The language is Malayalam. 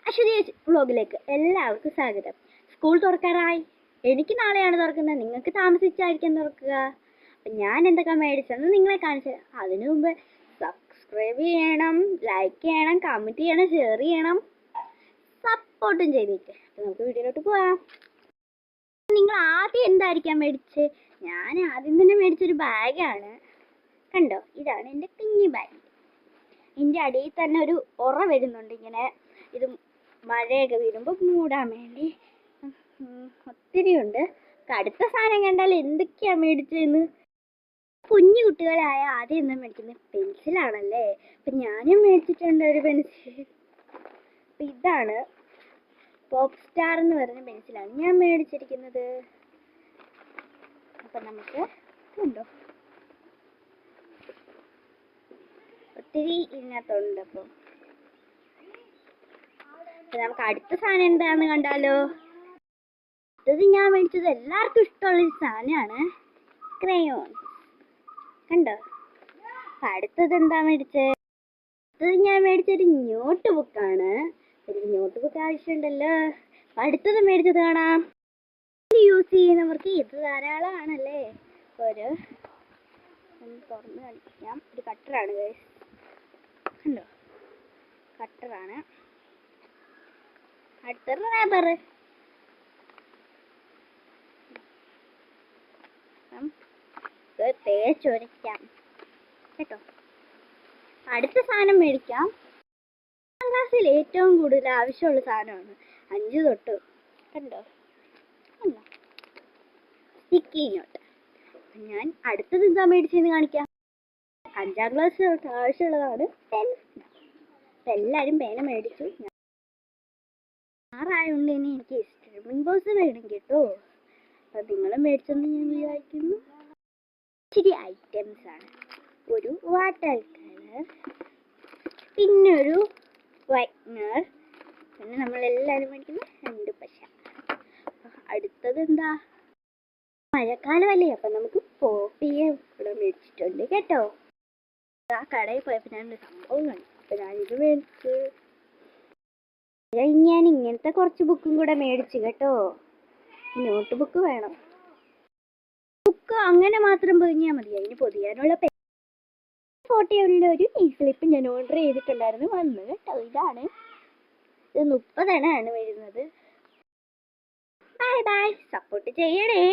അശ്വതി വ്ലോഗിലേക്ക് എല്ലാവർക്കും സ്വാഗതം. സ്കൂൾ തുറക്കാറായി. എനിക്ക് നാളെയാണ് തുറക്കുന്നത്, നിങ്ങൾക്ക് താമസിച്ചായിരിക്കും തുറക്കുക. അപ്പം ഞാൻ എന്തൊക്കെ മേടിച്ചെന്ന് നിങ്ങളെ കാണിച്ചു. അതിനു മുമ്പ് സബ്സ്ക്രൈബ് ചെയ്യണം, ലൈക്ക് ചെയ്യണം, കമൻറ്റ് ചെയ്യണം, ഷെയർ ചെയ്യണം, സപ്പോർട്ടും ചെയ്തേക്ക്. അപ്പം നമുക്ക് വീഡിയോയിലോട്ട് പോവാം. നിങ്ങൾ ആദ്യം എന്തായിരിക്കാം മേടിച്ച്? ഞാൻ ആദ്യം തന്നെ മേടിച്ചൊരു ബാഗാണ്. കണ്ടോ, ഇതാണ് എൻ്റെ കുഞ്ഞി ബാഗ്. ഇതിൻ്റെ അടിയിൽ തന്നെ ഒരു ഉറ വരുന്നുണ്ട്, ഇങ്ങനെ ഇത് മഴയൊക്കെ വീഴുമ്പോൾ മൂടാൻ വേണ്ടി. ഒത്തിരി ഉണ്ട്. അടുത്ത സാധനം കണ്ടാൽ എന്തൊക്കെയാ മേടിച്ചതെന്ന്. കുഞ്ഞു കുട്ടികളായ ആദ്യം എന്താ മേടിക്കുന്നത്? പെൻസിലാണല്ലേ. അപ്പം ഞാനും മേടിച്ചിട്ടുണ്ട് ഒരു പെൻസിൽ. അപ്പം ഇതാണ് പോപ്പ് സ്റ്റാർ എന്ന് പറഞ്ഞ പെൻസിലാണ് ഞാൻ മേടിച്ചിരിക്കുന്നത്. അപ്പം നമുക്ക് ഉണ്ടോ, ഒത്തിരി ഇതിനകത്തുണ്ട്. അപ്പം നമുക്ക് അടുത്ത സാധനം എന്താണെന്ന് കണ്ടാലോ. അടുത്തത് ഞാൻ മേടിച്ചത് എല്ലാവർക്കും ഇഷ്ടമുള്ളൊരു സാധനമാണ്, ക്രയോൺ. കണ്ടോ. അടുത്തത് എന്താ മേടിച്ചത്? അടുത്തത് ഞാൻ മേടിച്ചൊരു നോട്ട് ബുക്കാണ്. എനിക്ക് നോട്ട് ബുക്ക് ആവശ്യമുണ്ടല്ലോ. അടുത്തത് മേടിച്ചത് കാണാം. യൂസ് ചെയ്യുന്നവർക്ക് ഇത് ധാരാളമാണല്ലേ. ഒരു തുറന്ന് കളിക്കാം. ഒരു കട്ടറാണ് ഗൈസ്. കണ്ടോ, കട്ടറാണ്. അടുത്തത് റബ്ബർ. തേച്ചൊരയ്ക്കാം കേട്ടോ. അടുത്ത സാധനം മേടിക്കാം. 10ാം ക്ലാസ്സിൽ ഏറ്റവും കൂടുതൽ ആവശ്യമുള്ള സാധനമാണ് 5 തൊട്ട്. കണ്ടോ, സ്റ്റിക്കി നോട്ട്. ഞാൻ അടുത്തത് എന്താ മേടിച്ചെന്ന് കാണിക്കാം. 5ാം ക്ലാസ് തൊട്ട് ആവശ്യമുള്ളതാണ് പെൻ. എല്ലാവരും പേന മേടിച്ചു. ആറായതുകൊണ്ട് ഇനി എനിക്ക് സ്ട്രിമ്മിംഗ് ബോക്സ് വേണം കേട്ടോ. അപ്പം നിങ്ങളും മേടിച്ചെന്ന് ഞാൻ വിചാരിക്കുന്നു. ഇച്ചിരി ഐറ്റംസ് ആണ്. ഒരു വാട്ടർ കളർ, പിന്നെ ഒരു വൈറ്റ്നർ, പിന്നെ നമ്മളെല്ലാവരും മേടിക്കുന്ന 2 പശ. അടുത്തത് എന്താ? മഴക്കാലമല്ലേ, അപ്പം നമുക്ക് പോപ്പിയും ഇവിടെ മേടിച്ചിട്ടുണ്ട് കേട്ടോ. ആ കടയിൽ പോയപ്പോൾ ഞാനൊരു സംഭവം കണ്ടു. അപ്പം ഞാനിത് മേടിച്ചു. ഞാൻ ഇങ്ങനത്തെ കുറച്ച് ബുക്കും കൂടെ മേടിച്ചു കേട്ടോ. നോട്ട് ബുക്ക് വേണം. ബുക്ക് അങ്ങനെ മാത്രം പൊതിഞ്ഞാൽ മതി. അതിന് പൊതിയാനുള്ള ഫോട്ടോയുള്ള ഒരു സ്ലിപ്പ് ഞാൻ ഓർഡർ ചെയ്തിട്ടുണ്ടായിരുന്നു, വന്നു കേട്ടോ. ഇതാണ്. ഇത് 30 ആണ് വരുന്നത്. ബൈ ബൈ, സപ്പോർട്ട് ചെയ്യണേ.